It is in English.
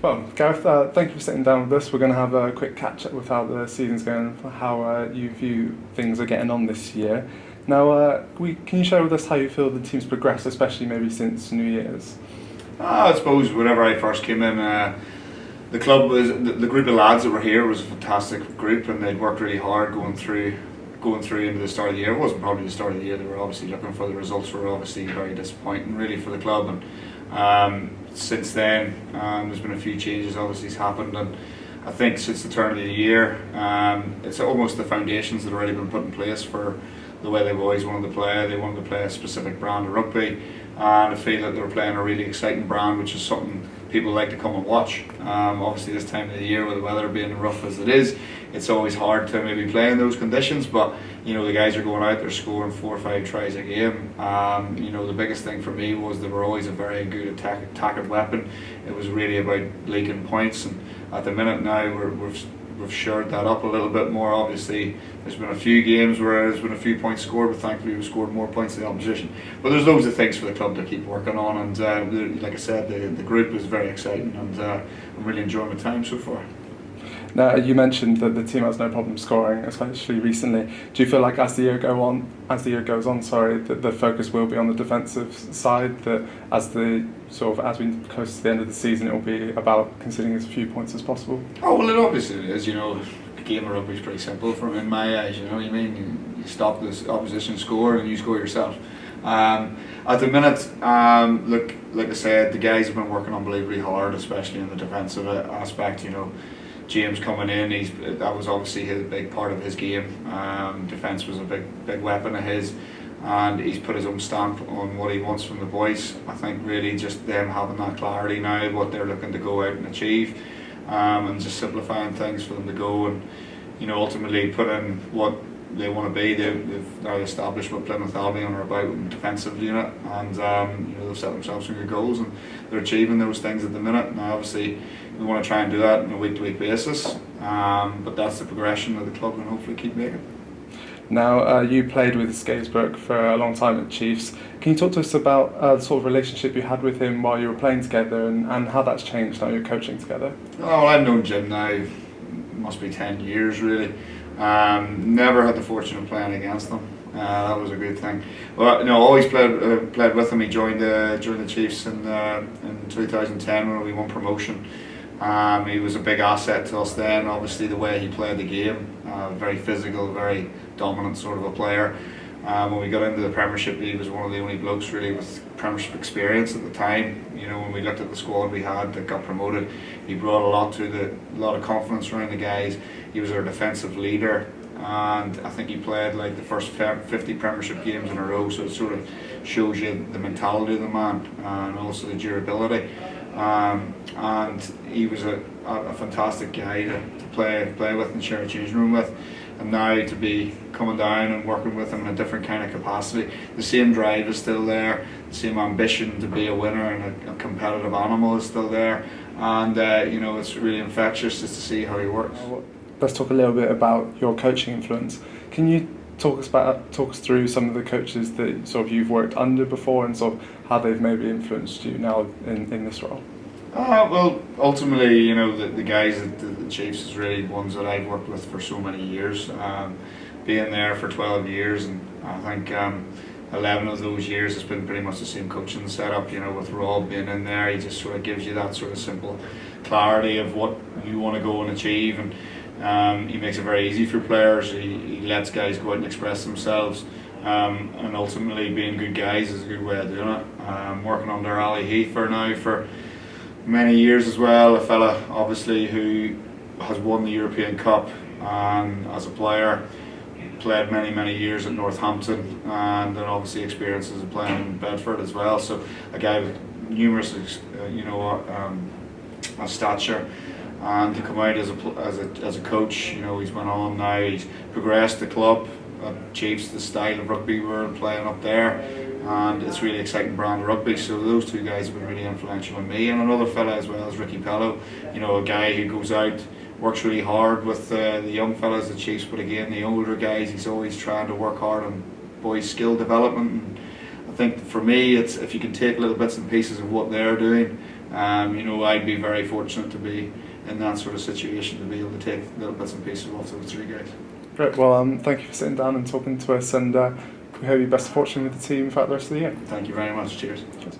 Well, Gareth, thank you for sitting down with us. We're going to have a quick catch up with how the season's going, how you view things are getting on this year. Now, can you share with us how you feel the team's progressed, especially maybe since New Year's? I suppose whenever I first came in, the club was the group of lads that were here was a fantastic group, and they'd worked really hard going through into the start of the year. It wasn't probably the start of the year. They were obviously looking for the results. Were obviously very disappointing, really, for the club. And since then, there's been a few changes. Obviously, has happened, and I think since the turn of the year, it's almost the foundations that have already been put in place for the way they've always wanted to play. They wanted to play a specific brand of rugby, and I feel that they were playing a really exciting brand, which is something people like to come and watch. Obviously, this time of the year, with the weather being rough as it is, it's always hard to maybe play in those conditions. But you know, the guys are going out, they're scoring 4 or 5 tries a game. You know, the biggest thing for me was they were always a very good attacking weapon. It was really about leaking points, and at the minute now we've shored that up a little bit more. Obviously, there's been a few games where there's been a few points scored, but thankfully we've scored more points than the opposition. But there's loads of things for the club to keep working on, and like I said, the group is very exciting, and I'm really enjoying my time so far. Now, you mentioned that the team has no problem scoring, especially recently. Do you feel like as the year goes on, that the focus will be on the defensive side? That as we close to the end of the season, it will be about conceding as few points as possible? Oh well, it obviously is. You know, a game of rugby is pretty simple in my eyes. You know what I mean? You stop the opposition score and you score yourself. At the minute, look, like I said, the guys have been working unbelievably hard, especially in the defensive aspect. You know, James coming in, that was obviously a big part of his game. Defence was a big weapon of his, and he's put his own stamp on what he wants from the boys. I think really just them having that clarity now, what they're looking to go out and achieve, and just simplifying things for them to go and, you know, ultimately put in what they want to be. They've now established what Plymouth Albion are about in defensive unit, and you know, they've set themselves some good goals, and they're achieving those things at the minute. Now, obviously, we want to try and do that on a week-to-week basis, but that's the progression that the club can hopefully keep making. Now, you played with Scaysbrook for a long time at Chiefs. Can you talk to us about the sort of relationship you had with him while you were playing together, and how that's changed now you're coaching together? Oh, well, I've known Jim now, must be 10 years really. Never had the fortune of playing against him. That was a good thing. Well, no, always played with him. He joined the Chiefs in 2010 when we won promotion. He was a big asset to us then. Obviously, the way he played the game, very physical, very dominant sort of a player. When we got into the Premiership, he was one of the only blokes really with Premiership experience at the time. You know, when we looked at the squad we had that got promoted, he brought a lot of confidence around the guys. He was our defensive leader, and I think he played like the first 50 Premiership games in a row. So it sort of shows you the mentality of the man, and also the durability. And he was a fantastic guy to play with and share a changing room with. And now to be coming down and working with him in a different kind of capacity, the same drive is still there, the same ambition to be a winner and a competitive animal is still there, and you know, it's really infectious just to see how he works. Let's talk a little bit about your coaching influence. Can you talk us through some of the coaches that sort of you've worked under before, and sort of how they've maybe influenced you now in this role? Well, ultimately, you know, the guys at the Chiefs is really ones that I've worked with for so many years. Being there for 12 years, and I think 11 of those years has been pretty much the same coaching setup. You know, with Rob being in there, he just sort of gives you that sort of simple clarity of what you want to go and achieve, and he makes it very easy for players. He lets guys go out and express themselves. And ultimately, being good guys is a good way of doing it. Working under Ali Heath now for many years as well, a fella obviously who has won the European Cup, and as a player played many years at Northampton, and then obviously experiences of playing in Bedford as well. So a guy with numerous stature, and to come out as a coach, you know, he's went on now, he's progressed the club at Chiefs, the style of rugby we're playing up there, and it's really exciting brand of rugby. So those two guys have been really influential on me, and another fella as well as Ricky Pello, you know, a guy who goes out, works really hard with the young fellas at Chiefs, but again the older guys, he's always trying to work hard on boys' skill development. And I think for me, it's if you can take little bits and pieces of what they're doing, You know, I'd be very fortunate to be in that sort of situation, to be able to take little bits and pieces off those three guys. Great. Well, thank you for sitting down and talking to us, and we hope you best fortune with the team throughout the rest of the year. Thank you very much. Cheers. Cheers.